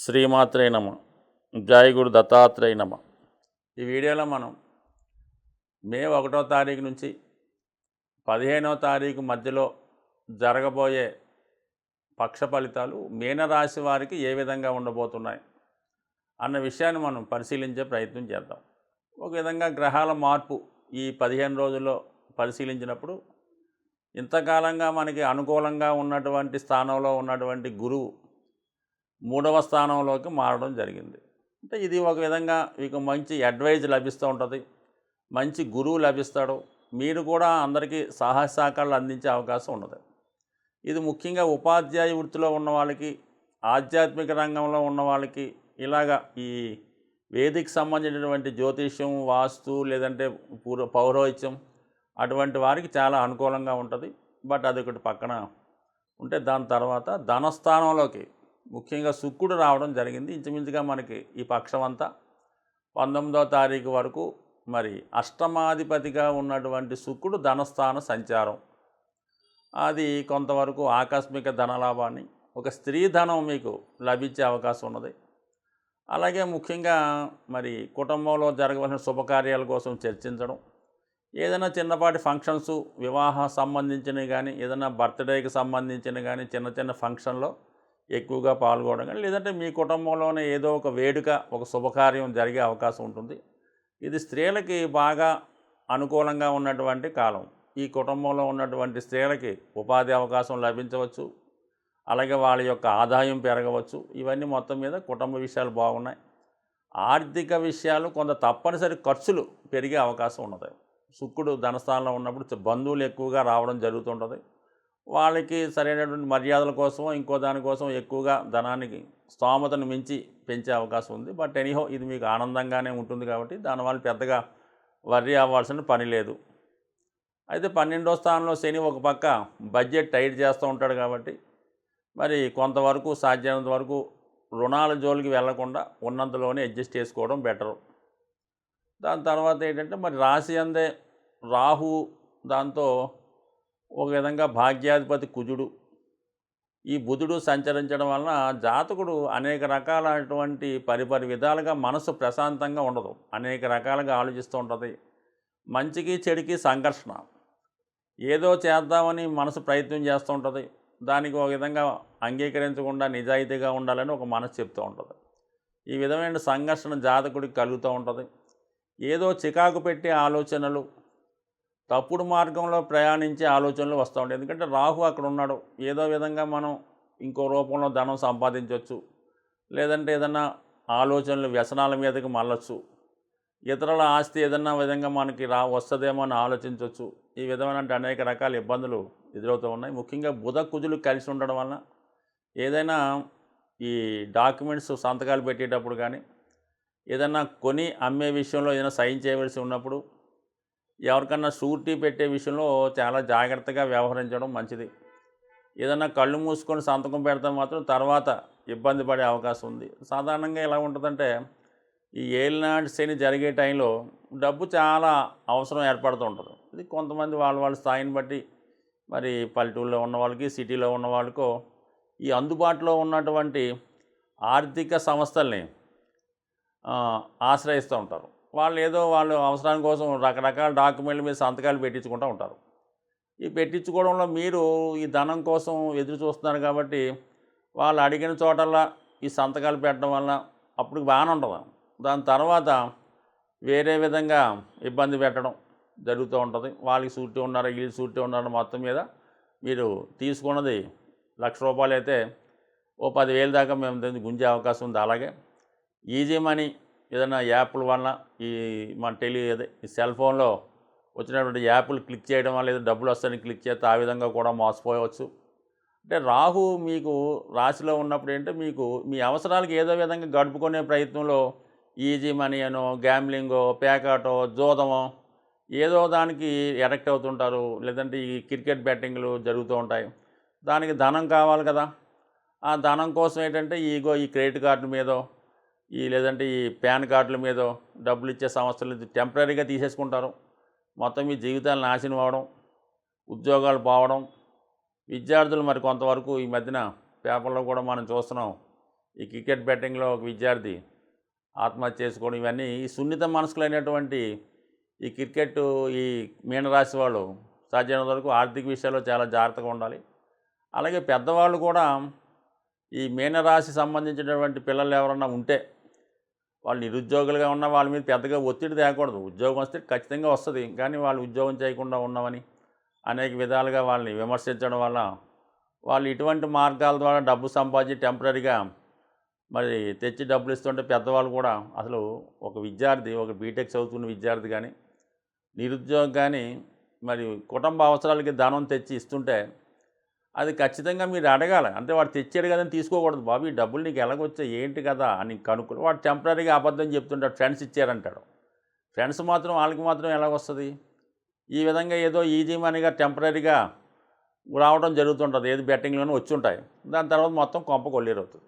శ్రీమాత్రే నమ. జై గురు దత్తాత్రేయ నమ. ఈ వీడియోలో మనం మే 1వ తారీఖు నుంచి 15వ తారీఖు మధ్యలో జరగబోయే పక్ష ఫలితాలు మీనరాశి వారికి ఏ విధంగా ఉండబోతున్నాయి అన్న విషయాన్ని మనం పరిశీలించే ప్రయత్నం చేద్దాం. ఒక విధంగా గ్రహాల మార్పు ఈ 15 రోజుల్లో పరిశీలించినప్పుడు ఇంతకాలంగా మనకి అనుకూలంగా ఉన్నటువంటి స్థానంలో ఉన్నటువంటి గురువు 3వ స్థానంలోకి మారడం జరిగింది. అంటే ఇది ఒక విధంగా మీకు మంచి అడ్వైజ్ లభిస్తూ ఉంటుంది, మంచి గురువు లభిస్తాడు, మీరు కూడా అందరికీ సహాయ సహకారాలు అందించే అవకాశం ఉన్నది. ఇది ముఖ్యంగా ఉపాధ్యాయ వృత్తిలో ఉన్న వాళ్ళకి, ఆధ్యాత్మిక రంగంలో ఉన్న వాళ్ళకి, ఇలాగా ఈ వేదిక సంబంధించినటువంటి జ్యోతిష్యం, వాస్తు లేదంటే పౌరోహిత్యం అటువంటి వారికి చాలా అనుకూలంగా ఉంటుంది. బట్ అది ఒకటి పక్కన ఉంటే దాని తర్వాత ధనస్థానంలోకి ముఖ్యంగా శుక్రుడు రావడం జరిగింది. ఇంచుమించుగా మనకి ఈ పక్షం అంతా 19వ తారీఖు వరకు మరి అష్టమాధిపతిగా ఉన్నటువంటి శుక్రుడు ధనస్థాన సంచారం, అది కొంతవరకు ఆకస్మిక ధనలాభాన్ని, ఒక స్త్రీ ధనం మీకు లభించే అవకాశం ఉన్నది. అలాగే ముఖ్యంగా మరి కుటుంబంలో జరగవలసిన శుభకార్యాల కోసం చర్చించడం, ఏదైనా చిన్నపాటి ఫంక్షన్స్, వివాహ సంబంధించినవి కానీ, ఏదైనా బర్త్డేకి సంబంధించినవి కానీ, చిన్న చిన్న ఫంక్షన్లో ఎక్కువగా పాల్గొనడం కానీ, లేదంటే మీ కుటుంబంలోనే ఏదో ఒక వేడుక, ఒక శుభకార్యం జరిగే అవకాశం ఉంటుంది. ఇది స్త్రీలకి బాగా అనుకూలంగా ఉన్నటువంటి కాలం. ఈ కుటుంబంలో ఉన్నటువంటి స్త్రీలకి ఉపాధి అవకాశం లభించవచ్చు, అలాగే వాళ్ళ యొక్క ఆదాయం పెరగవచ్చు. ఇవన్నీ మొత్తం మీద కుటుంబ విషయాలు బాగున్నాయి. ఆర్థిక విషయాలు కొంత తప్పనిసరి ఖర్చులు పెరిగే అవకాశం ఉన్నది. శుక్రుడు ధనస్థానంలో ఉన్నప్పుడు బంధువులు ఎక్కువగా రావడం జరుగుతుంటుంది. వాళ్ళకి సరైనటువంటి మర్యాదల కోసం, ఇంకో దానికోసం ఎక్కువగా ధనానికి స్తోమతను మించి పెంచే అవకాశం ఉంది. బట్ ఎనీహో ఇది మీకు ఆనందంగానే ఉంటుంది కాబట్టి దానివల్ల పెద్దగా వర్రీ అవ్వాల్సిన పని లేదు. అయితే 12వ స్థానంలో శని ఒక పక్క బడ్జెట్ టైట్ చేస్తూ ఉంటాడు కాబట్టి మరి కొంతవరకు సాధ్యమైనంత వరకు రుణాల జోలికి వెళ్లకుండా ఉన్నంతలోనే అడ్జస్ట్ చేసుకోవడం బెటరు. దాని తర్వాత ఏంటంటే మరి రాశి అందే రాహు, దాంతో ఒక విధంగా భాగ్యాధిపతి కుజుడు, ఈ బుధుడు సంచరించడం వలన జాతకుడు అనేక రకాలైనటువంటి పరిపరి విధాలుగా మనసు ప్రశాంతంగా ఉండదు, అనేక రకాలుగా ఆలోచిస్తూ ఉంటుంది. మంచికి చెడుకి సంఘర్షణ, ఏదో చేద్దామని మనసు ప్రయత్నం చేస్తూ ఉంటుంది, దానికి ఒక విధంగా అంగీకరించకుండా నిజాయితీగా ఉండాలని ఒక మనసు చెప్తూ ఉంటుంది. ఈ విధమైన సంఘర్షణ జాతకుడికి కలుగుతూ ఉంటుంది. ఏదో చికాకు పెట్టే ఆలోచనలు, తప్పుడు మార్గంలో ప్రయాణించే ఆలోచనలు వస్తూ ఉంటాయి. ఎందుకంటే రాహు అక్కడ ఉన్నాడు. ఏదో విధంగా మనం ఇంకో రూపంలో ధనం సంపాదించవచ్చు, లేదంటే ఏదన్నా ఆలోచనలు వ్యసనాల మీదకి మళ్ళొచ్చు, ఇతరుల ఆస్తి ఏదన్నా విధంగా మనకి వస్తుందేమో అని ఆలోచించవచ్చు. ఈ విధమైన అనేక రకాల ఇబ్బందులు ఎదురవుతూ ఉన్నాయి. ముఖ్యంగా బుధ కుజులు కలిసి ఉండడం వలన ఏదైనా ఈ డాక్యుమెంట్స్ సంతకాలు పెట్టేటప్పుడు కానీ, ఏదన్నా కొని అమ్మే విషయంలో ఏదైనా సైన్ చేయవలసి ఉన్నప్పుడు, ఎవరికన్నా షూరిటీ పెట్టే విషయంలో చాలా జాగ్రత్తగా వ్యవహరించడం మంచిది. ఏదన్నా కళ్ళు మూసుకొని సంతకం పెడితే మాత్రం తర్వాత ఇబ్బంది పడే అవకాశం ఉంది. సాధారణంగా ఎలా ఉంటుందంటే ఈ ఏలినాటి శని జరిగే టైంలో డబ్బు చాలా అవసరం ఏర్పడుతూ ఉంటుంది. ఇది కొంతమంది వాళ్ళ స్థాయిని బట్టి మరి పల్లెటూరులో ఉన్న వాళ్ళకి, సిటీలో ఉన్న వాళ్ళకో ఈ అందుబాటులో ఉన్నటువంటి ఆర్థిక సంస్థల్ని ఆశ్రయిస్తూ ఉంటారు. వాళ్ళు అవసరాని కోసం రకరకాల డాక్యుమెంట్ల మీద సంతకాలు పెట్టించుకుంటూ ఉంటారు. ఈ పెట్టించుకోవడంలో మీరు ఈ ధనం కోసం ఎదురు చూస్తున్నారు కాబట్టి వాళ్ళు అడిగిన చోటల్లా ఈ సంతకాలు పెట్టడం వల్ల అప్పుడు బాగానే ఉంటుంది. దాని తర్వాత వేరే విధంగా ఇబ్బంది పెట్టడం జరుగుతూ ఉంటుంది. వాళ్ళకి సూటి ఉన్నారు, వీళ్ళు సూటి ఉన్నారు, మొత్తం మీద మీరు తీసుకున్నది ₹1,00,000 అయితే ఓ 10,000 దాకా మేము గుంజే అవకాశం ఉంది. అలాగే ఈజీ మనీ ఏదైనా యాప్ల వలన ఈ మన ఈ సెల్ ఫోన్లో వచ్చినటువంటి యాప్లు క్లిక్ చేయడం వల్ల ఏదో డబ్బులు వస్తాయని క్లిక్ చేస్తే ఆ విధంగా కూడా మోసపోవచ్చు. అంటే రాహు మీకు రాశిలో ఉన్నప్పుడు ఏంటంటే మీకు మీ అవసరాలకు ఏదో విధంగా గడుపుకునే ప్రయత్నంలో ఈజీ మనీ అనో, గ్యాంబ్లింగో, పేకాటో, జూదమో ఏదో దానికి ఎడిక్ట్ అవుతుంటారు. లేదంటే ఈ క్రికెట్ బెట్టింగ్లు జరుగుతూ ఉంటాయి. దానికి ధనం కావాలి కదా, ఆ ధనం కోసం ఏంటంటే ఈ క్రెడిట్ కార్డుల మీదో, లేదంటే ఈ పాన్ కార్డుల మీదో డబ్బులు ఇచ్చే సంస్థలు టెంపరీగా తీసేసుకుంటారు. మొత్తం మీ జీవితాలు నాశనం అవ్వడం, ఉద్యోగాలు పోవడం, విద్యార్థులు మరి కొంతవరకు ఈ మధ్యన పేపర్లో కూడా మనం చూస్తున్నాం, ఈ క్రికెట్ బెట్టింగ్లో ఒక విద్యార్థి ఆత్మహత్య చేసుకోవడం, ఇవన్నీ ఈ సున్నిత మనస్కులైనటువంటి ఈ క్రికెట్ ఈ మీనరాశి వాళ్ళు సాధ్యమైనంత వరకు ఆర్థిక విషయాల్లో చాలా జాగ్రత్తగా ఉండాలి. అలాగే పెద్దవాళ్ళు కూడా ఈ మీనరాశి సంబంధించినటువంటి పిల్లలు ఎవరన్నా ఉంటే వాళ్ళు నిరుద్యోగులుగా ఉన్న వాళ్ళ మీద పెద్దగా ఒత్తిడి తేకూడదు. ఉద్యోగం వస్తే ఖచ్చితంగా వస్తుంది, కానీ వాళ్ళు ఉద్యోగం చేయకుండా ఉన్నామని అనేక విధాలుగా వాళ్ళని విమర్శించడం వల్ల వాళ్ళు ఇటువంటి మార్గాల ద్వారా డబ్బు సంపాదించి టెంపరీగా మరి తెచ్చి డబ్బులు ఇస్తుంటే పెద్దవాళ్ళు కూడా అసలు ఒక విద్యార్థి, ఒక బీటెక్ చదువుతున్న విద్యార్థి కానీ నిరుద్యోగం కానీ మరి కుటుంబ అవసరాలకి ధనం తెచ్చి ఇస్తుంటే అది ఖచ్చితంగా మీరు అడగాలి. అంటే వాడు తెచ్చాడు కదని తీసుకోకూడదు. బాబు ఈ డబ్బులు నీకు ఎలాగొచ్చాయి ఏంటి కదా అని కనుక్కుని వాడు టెంపరీగా అబద్ధం చెప్తుంటాడు, ఫ్రెండ్స్ ఇచ్చారంటాడు. ఫ్రెండ్స్ మాత్రం వాళ్ళకి మాత్రం ఎలాగొస్తుంది? ఈ విధంగా ఏదో ఈజీ మనీగా టెంపరీగా రావడం జరుగుతుంటుంది, ఏది బెట్టింగ్లోనే వచ్చి ఉంటాయి. దాని తర్వాత మొత్తం కొంప కొల్లేరవుతుంది.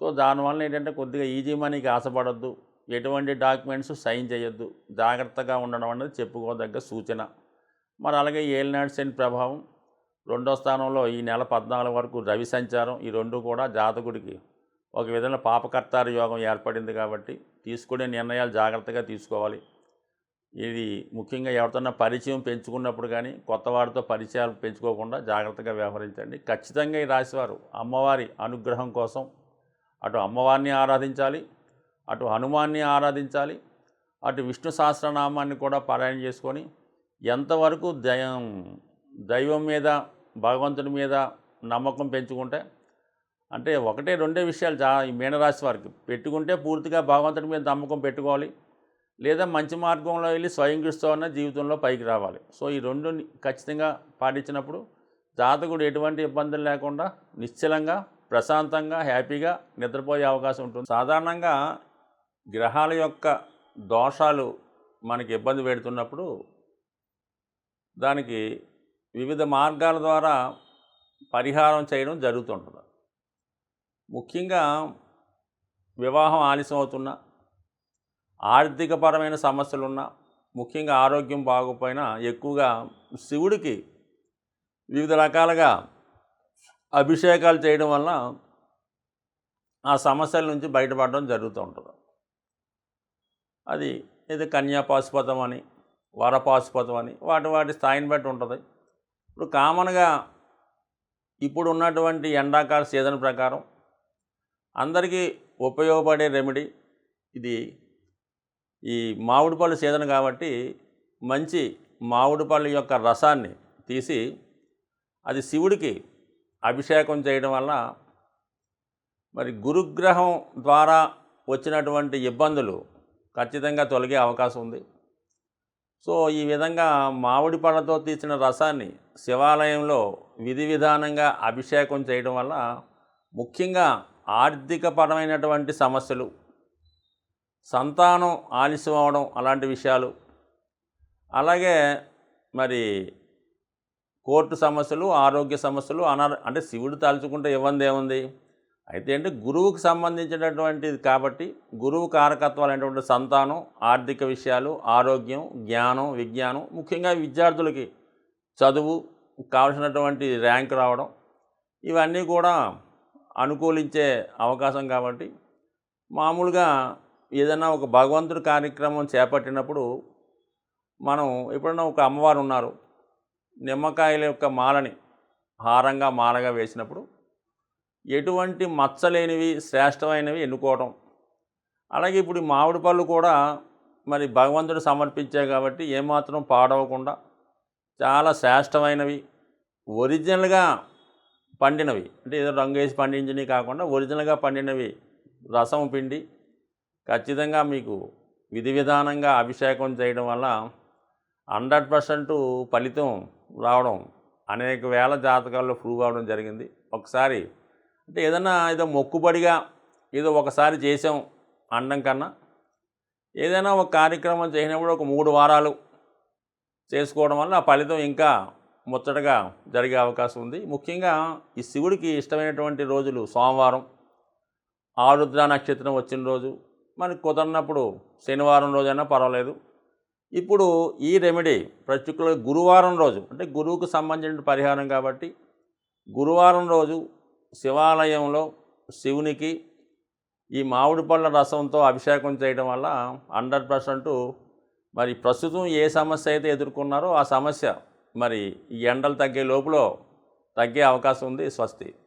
సో దానివల్ల ఏంటంటే కొద్దిగా ఈజీ మనీకి ఆశపడద్దు, ఎటువంటి డాక్యుమెంట్స్ సైన్ చేయొద్దు, జాగ్రత్తగా ఉండడం అనేది చెప్పుకోదగ్గ సూచన. మరి అలాగే ఏలినాటి శని ప్రభావం, 2వ స్థానంలో ఈ నెల 14 వరకు రవి సంచారం, ఈ రెండు కూడా జాతకుడికి ఒక విధంగా పాపకర్తార యోగం ఏర్పడింది కాబట్టి తీసుకునే నిర్ణయాలు జాగ్రత్తగా తీసుకోవాలి. ఇది ముఖ్యంగా ఎవరితోన్నా పరిచయం పెంచుకున్నప్పుడు కానీ కొత్త వారితో పరిచయాలు పెంచుకోకుండా జాగ్రత్తగా వ్యవహరించండి. ఖచ్చితంగా ఈ రాశివారు అమ్మవారి అనుగ్రహం కోసం అటు అమ్మవారిని ఆరాధించాలి, అటు హనుమాన్ని ఆరాధించాలి, అటు విష్ణు సహస్రనామాన్ని కూడా పారాయణ చేసుకొని ఎంతవరకు దైవం మీద భగవంతుడి మీద నమ్మకం పెంచుకుంటే, అంటే ఒకటే రెండే విషయాలు ఈ మీనరాశి వారికి పెట్టుకుంటే పూర్తిగా భగవంతుడి మీద నమ్మకం పెట్టుకోవాలి, లేదా మంచి మార్గంలో వెళ్ళి స్వయం కృషితో ఉన్న జీవితంలో పైకి రావాలి. సో ఈ రెండు ఖచ్చితంగా పాటించినప్పుడు జాతకుడు ఎటువంటి ఇబ్బందులు లేకుండా నిశ్చలంగా ప్రశాంతంగా హ్యాపీగా నిద్రపోయే అవకాశం ఉంటుంది. సాధారణంగా గ్రహాల యొక్క దోషాలు మనకి ఇబ్బంది పెడుతున్నప్పుడు దానికి వివిధ మార్గాల ద్వారా పరిహారం చేయడం జరుగుతుంటుంది. ముఖ్యంగా వివాహం ఆలస్యం అవుతున్నా, ఆర్థికపరమైన సమస్యలున్నా, ముఖ్యంగా ఆరోగ్యం బాగోపోయినా ఎక్కువగా శివుడికి వివిధ రకాలుగా అభిషేకాలు చేయడం వల్ల ఆ సమస్యల నుంచి బయటపడడం జరుగుతూ ఉంటుంది. అది ఇది కన్యాపాశుపతం అని, వరపాశుపతం అని వాటి స్థాయిని బట్టి ఉంటుంది. ఇప్పుడు కామన్గా ఇప్పుడు ఉన్నటువంటి ఎండాకాల సీజన్ ప్రకారం అందరికీ ఉపయోగపడే రెమెడీ ఇది. ఈ మామిడి పళ్ళు సీజన్ కాబట్టి మంచి మామిడి పళ్ళ యొక్క రసాన్ని తీసి అది శివుడికి అభిషేకం చేయడం వల్ల మరి గురుగ్రహం ద్వారా వచ్చినటువంటి ఇబ్బందులు ఖచ్చితంగా తొలగే అవకాశం ఉంది. సో ఈ విధంగా మామిడి పళ్ళతో తీసిన రసాన్ని శివాలయంలో విధి విధానంగా అభిషేకం చేయడం వల్ల ముఖ్యంగా ఆర్థికపరమైనటువంటి సమస్యలు, సంతానం ఆలస్యం అవడం అలాంటి విషయాలు, అలాగే మరి కోర్టు సమస్యలు, ఆరోగ్య సమస్యలు అంటే శివుడు తలుచుకుంటే ఇవ్వంది ఏముంది. అయితే అంటే గురువుకు సంబంధించినటువంటిది కాబట్టి గురువు కారకత్వాలు అనేటువంటి సంతానం, ఆర్థిక విషయాలు, ఆరోగ్యం, జ్ఞానం, విజ్ఞానం, ముఖ్యంగా విద్యార్థులకి చదువు కావలసినటువంటి ర్యాంక్ రావడం ఇవన్నీ కూడా అనుకూలించే అవకాశం కాబట్టి మామూలుగా ఏదైనా ఒక భగవంతుడి కార్యక్రమం చేపట్టినప్పుడు మనం ఎప్పుడైనా ఒక అమ్మవారు ఉన్నారు, నిమ్మకాయల యొక్క మాలని హారంగా మాలగా వేసినప్పుడు ఎటువంటి మచ్చలేనివి శ్రేష్టమైనవి ఎన్నుకోవడం. అలాగే ఇప్పుడు మామిడి పళ్ళు కూడా మరి భగవంతుడు సమర్పించాయి కాబట్టి ఏమాత్రం పాడవకుండా చాలా శ్రేష్టమైనవి, ఒరిజినల్గా పండినవి, అంటే ఏదో రంగు వేసి పండించినవి కాకుండా ఒరిజినల్గా పండినవి రసం పిండి ఖచ్చితంగా మీకు విధి విధానంగా అభిషేకం చేయడం వల్ల 100% ఫలితం రావడం అనేక వేల జాతకాల్లో ప్రూవ్ అవడం జరిగింది. ఒకసారి అంటే ఏదో మొక్కుబడిగా ఏదో ఒకసారి చేసాం అనడం కన్నా ఏదైనా ఒక కార్యక్రమం చేసినప్పుడు ఒక 3 వారాలు చేసుకోవడం వల్ల ఆ ఫలితం ఇంకా ముచ్చటగా జరిగే అవకాశం ఉంది. ముఖ్యంగా ఈ శివుడికి ఇష్టమైనటువంటి రోజులు సోమవారం, ఆరుద్ర నక్షత్రం వచ్చిన రోజు, మనకు కుదరినప్పుడు శనివారం రోజైనా పర్వాలేదు. ఇప్పుడు ఈ రెమెడీ పర్టికులర్ గురువారం రోజు, అంటే గురువుకు సంబంధించిన పరిహారం కాబట్టి గురువారం రోజు శివాలయంలో శివునికి ఈ మామిడి పళ్ళ రసంతో అభిషేకం చేయడం వల్ల 100% మరి ప్రస్తుతం ఏ సమస్య అయితే ఎదుర్కొన్నారో ఆ సమస్య మరి ఈ ఎండలు తగ్గే లోపల తగ్గే అవకాశం ఉంది. స్వస్తి.